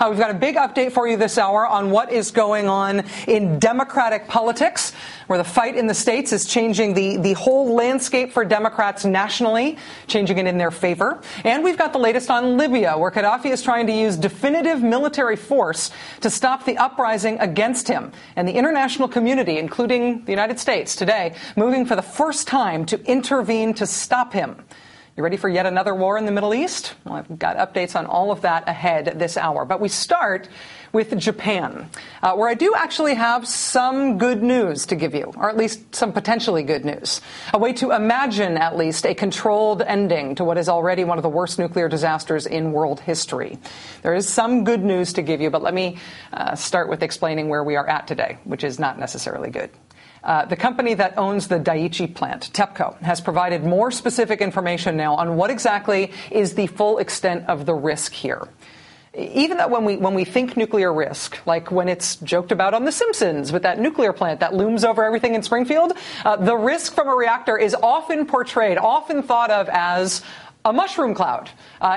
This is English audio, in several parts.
We've got a big update for you this hour on what is going on in Democratic politics, where the fight in the states is changing the whole landscape for Democrats nationally, changing it in their favor. And we've got the latest on Libya, where Gaddafi is trying to use definitive military force to stop the uprising against him. And the international community, including the United States today, moving for the first time to intervene to stop him. You ready for yet another war in the Middle East? Well, I've got updates on all of that ahead this hour. But we start with Japan, where I do actually have some good news to give you, or at least some potentially good news. A way to imagine, at least, a controlled ending to what is already one of the worst nuclear disasters in world history. There is some good news to give you, but let me start with explaining where we are at today, which is not necessarily good. The company that owns the Daiichi plant, TEPCO, has provided more specific information now on what exactly is the full extent of the risk here. Even that when we think nuclear risk, like when it's joked about on The Simpsons with that nuclear plant that looms over everything in Springfield, the risk from a reactor is often portrayed, often thought of as a mushroom cloud.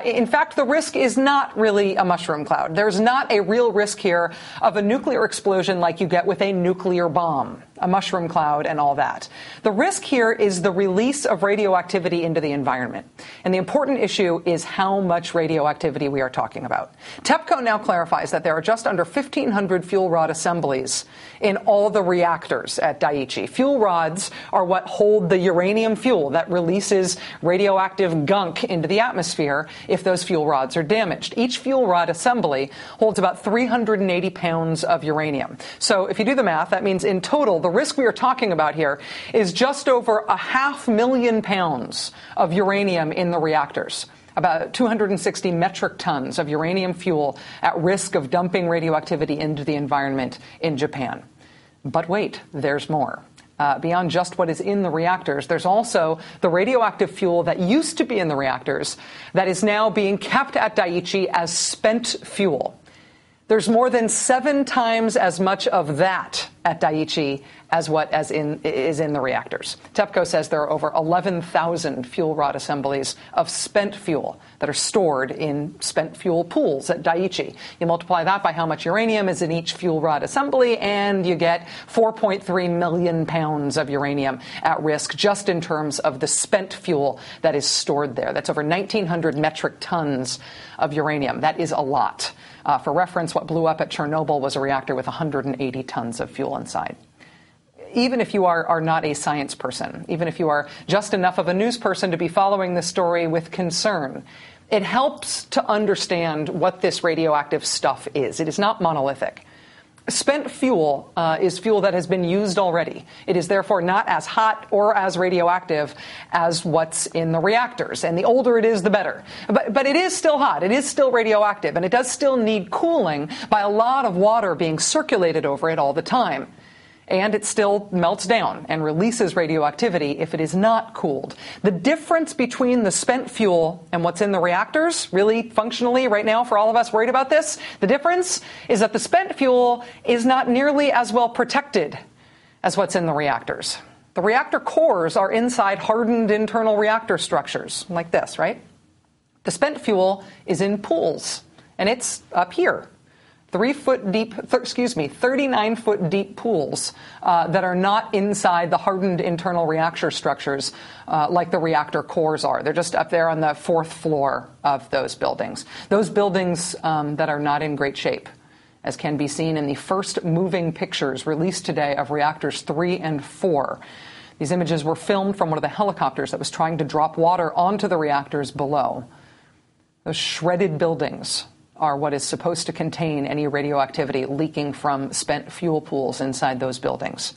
In fact, the risk is not really a mushroom cloud. There's not a real risk here of a nuclear explosion like you get with a nuclear bomb, a mushroom cloud and all that. The risk here is the release of radioactivity into the environment. And the important issue is how much radioactivity we are talking about. TEPCO now clarifies that there are just under 1,500 fuel rod assemblies in all the reactors at Daiichi. Fuel rods are what hold the uranium fuel that releases radioactive gunk into the atmosphere if those fuel rods are damaged. Each fuel rod assembly holds about 380 pounds of uranium. So if you do the math, that means in total, the risk we are talking about here is just over 500,000 pounds of uranium in the reactors. About 260 metric tons of uranium fuel at risk of dumping radioactivity into the environment in Japan. But wait, there's more. Beyond just what is in the reactors, there's also the radioactive fuel that used to be in the reactors that is now being kept at Daiichi as spent fuel. There's more than 7 times as much of that at Daiichi as what is in the reactors. TEPCO says there are over 11,000 fuel rod assemblies of spent fuel that are stored in spent fuel pools at Daiichi. You multiply that by how much uranium is in each fuel rod assembly, and you get 4.3 million pounds of uranium at risk just in terms of the spent fuel that is stored there. That's over 1,900 metric tons of uranium. That is a lot. For reference, what blew up at Chernobyl was a reactor with 180 tons of fuel inside. Even if you are not a science person, even if you are just enough of a news person to be following this story with concern, it helps to understand what this radioactive stuff is. It is not monolithic. Spent fuel is fuel that has been used already. It is therefore not as hot or as radioactive as what's in the reactors. And the older it is, the better. But it is still hot. It is still radioactive. And it does still need cooling by a lot of water being circulated over it all the time. And it still melts down and releases radioactivity if it is not cooled. The difference between the spent fuel and what's in the reactors, really functionally right now for all of us worried about this, the difference is that the spent fuel is not nearly as well protected as what's in the reactors. The reactor cores are inside hardened internal reactor structures like this, right? The spent fuel is in pools, and it's up here. 39-foot deep pools that are not inside the hardened internal reactor structures like the reactor cores are. They're just up there on the 4th floor of those buildings. Those buildings that are not in great shape, as can be seen in the first moving pictures released today of reactors 3 and 4. These images were filmed from one of the helicopters that was trying to drop water onto the reactors below. Those shredded buildings are what is supposed to contain any radioactivity leaking from spent fuel pools inside those buildings.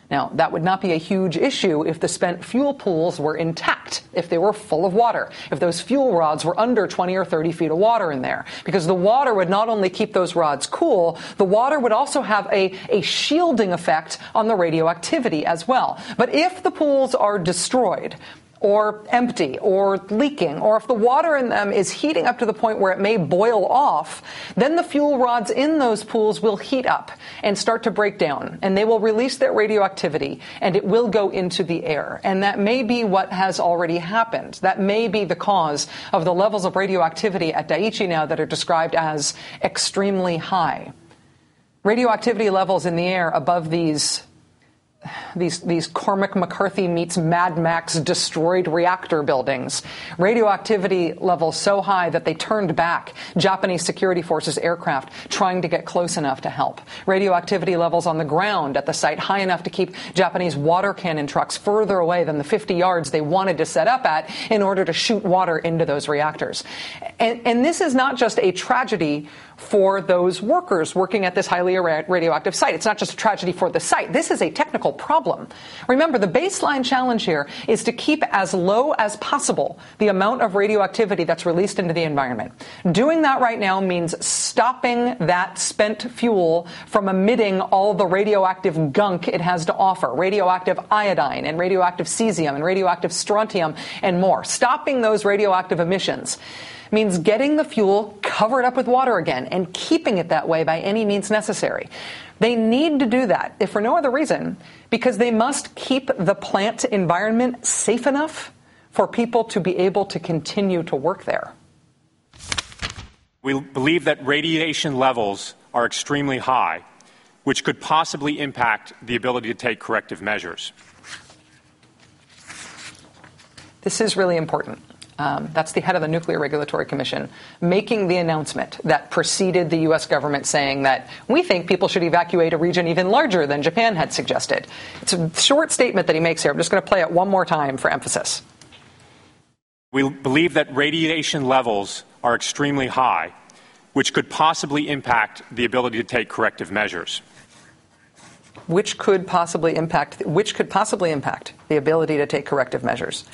Now, that would not be a huge issue if the spent fuel pools were intact, if they were full of water, if those fuel rods were under 20 or 30 feet of water in there. Because the water would not only keep those rods cool, the water would also have a shielding effect on the radioactivity as well. But if the pools are destroyed, or empty or leaking, or if the water in them is heating up to the point where it may boil off, then the fuel rods in those pools will heat up and start to break down, and they will release their radioactivity, and it will go into the air. And that may be what has already happened. That may be the cause of the levels of radioactivity at Daiichi now that are described as extremely high. Radioactivity levels in the air above these Cormac McCarthy meets Mad Max destroyed reactor buildings. Radioactivity levels so high that they turned back Japanese security forces aircraft trying to get close enough to help. Radioactivity levels on the ground at the site high enough to keep Japanese water cannon trucks further away than the 50 yards they wanted to set up at in order to shoot water into those reactors. And this is not just a tragedy for those workers working at this highly radioactive site. It's not just a tragedy for the site. This is a technical problem. Remember, the baseline challenge here is to keep as low as possible the amount of radioactivity that's released into the environment. Doing that right now means stopping that spent fuel from emitting all the radioactive gunk it has to offer, radioactive iodine and radioactive cesium and radioactive strontium and more. Stopping those radioactive emissions means getting the fuel covered up with water again and keeping it that way by any means necessary. They need to do that, if for no other reason, because they must keep the plant environment safe enough for people to be able to continue to work there. We believe that radiation levels are extremely high, which could possibly impact the ability to take corrective measures. This is really important. That's the head of the Nuclear Regulatory Commission making the announcement that preceded the U.S. government saying that we think people should evacuate a region even larger than Japan had suggested. It's a short statement that he makes here. I'm just going to play it one more time for emphasis. We believe that radiation levels are extremely high, which could possibly impact the ability to take corrective measures. Which could possibly impact the ability to take corrective measures.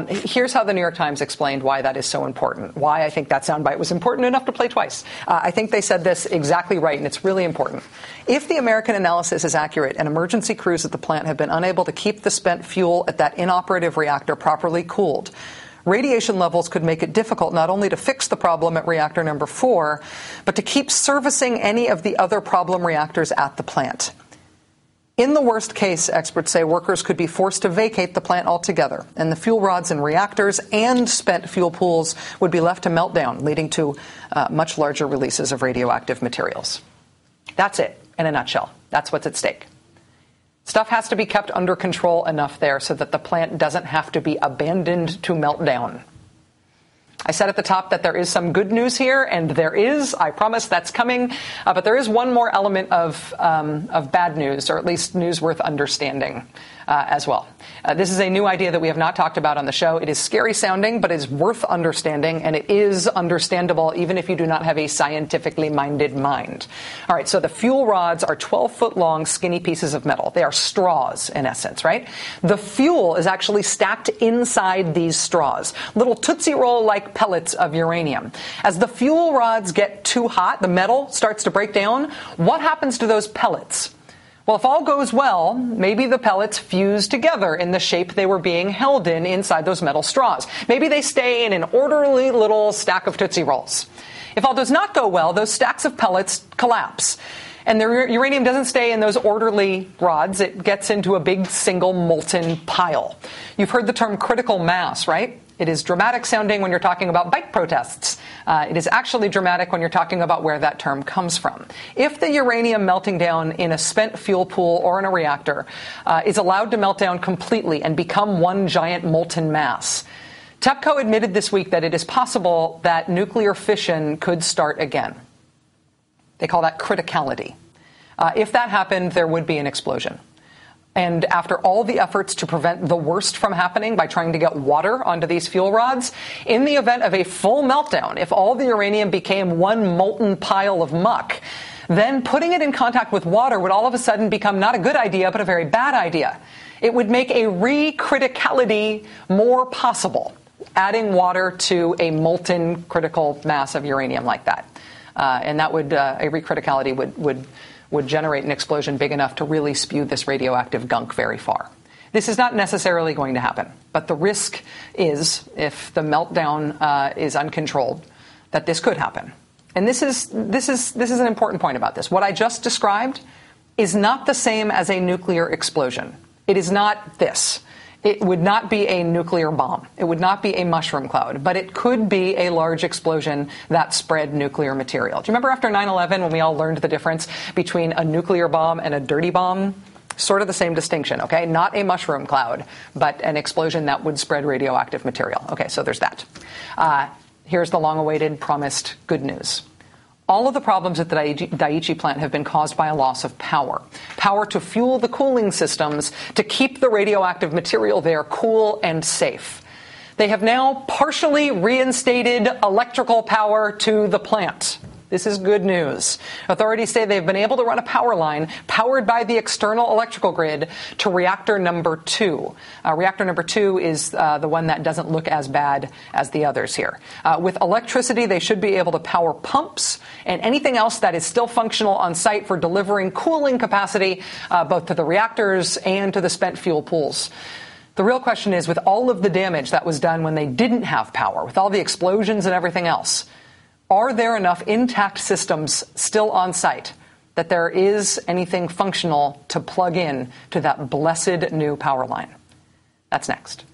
Here's how the New York Times explained why that is so important, why I think that soundbite was important enough to play twice. I think they said this exactly right, and it's really important. If the American analysis is accurate and emergency crews at the plant have been unable to keep the spent fuel at that inoperative reactor properly cooled, radiation levels could make it difficult not only to fix the problem at reactor number 4, but to keep servicing any of the other problem reactors at the plant. In the worst case, experts say workers could be forced to vacate the plant altogether, and the fuel rods in reactors and spent fuel pools would be left to melt down, leading to much larger releases of radioactive materials. That's it, in a nutshell. That's what's at stake. Stuff has to be kept under control enough there so that the plant doesn't have to be abandoned to melt down. I said at the top that there is some good news here, and there is. I promise that's coming. But there is one more element of bad news, or at least news worth understanding as well. This is a new idea that we have not talked about on the show. It is scary sounding, but is worth understanding, and it is understandable even if you do not have a scientifically minded mind. All right, so the fuel rods are 12-foot long, skinny pieces of metal. They are straws, in essence, right? The fuel is actually stacked inside these straws, little Tootsie Roll-like pellets of uranium. As the fuel rods get too hot, the metal starts to break down. What happens to those pellets? Well, if all goes well, maybe the pellets fuse together in the shape they were being held in inside those metal straws. Maybe they stay in an orderly little stack of Tootsie Rolls. If all does not go well, those stacks of pellets collapse. And the uranium doesn't stay in those orderly rods. It gets into a big single molten pile. You've heard the term critical mass, right? It is dramatic sounding when you're talking about bike protests. It is actually dramatic when you're talking about where that term comes from. If the uranium melting down in a spent fuel pool or in a reactor is allowed to melt down completely and become one giant molten mass, TEPCO admitted this week that it is possible that nuclear fission could start again. They call that criticality. If that happened, there would be an explosion. And after all the efforts to prevent the worst from happening by trying to get water onto these fuel rods, in the event of a full meltdown, if all the uranium became one molten pile of muck, then putting it in contact with water would all of a sudden become not a good idea, but a very bad idea. It would make a recriticality more possible, adding water to a molten critical mass of uranium like that. And that would, a recriticality would generate an explosion big enough to really spew this radioactive gunk very far. This is not necessarily going to happen, but the risk is, if the meltdown is uncontrolled, that this could happen. And this is an important point about this. What I just described is not the same as a nuclear explosion. It is not this. It would not be a nuclear bomb. It would not be a mushroom cloud, but it could be a large explosion that spread nuclear material. Do you remember after 9/11 when we all learned the difference between a nuclear bomb and a dirty bomb? Sort of the same distinction, okay? Not a mushroom cloud, but an explosion that would spread radioactive material. Okay, so there's that. Here's the long-awaited, promised good news. All of the problems at the Daiichi plant have been caused by a loss of power. Power to fuel the cooling systems to keep the radioactive material there cool and safe. They have now partially reinstated electrical power to the plant. This is good news. Authorities say they've been able to run a power line powered by the external electrical grid to reactor number 2. Reactor number 2 is the one that doesn't look as bad as the others here. With electricity, they should be able to power pumps and anything else that is still functional on site for delivering cooling capacity both to the reactors and to the spent fuel pools. The real question is, with all of the damage that was done when they didn't have power, with all the explosions and everything else, are there enough intact systems still on site that there is anything functional to plug in to that blessed new power line? That's next.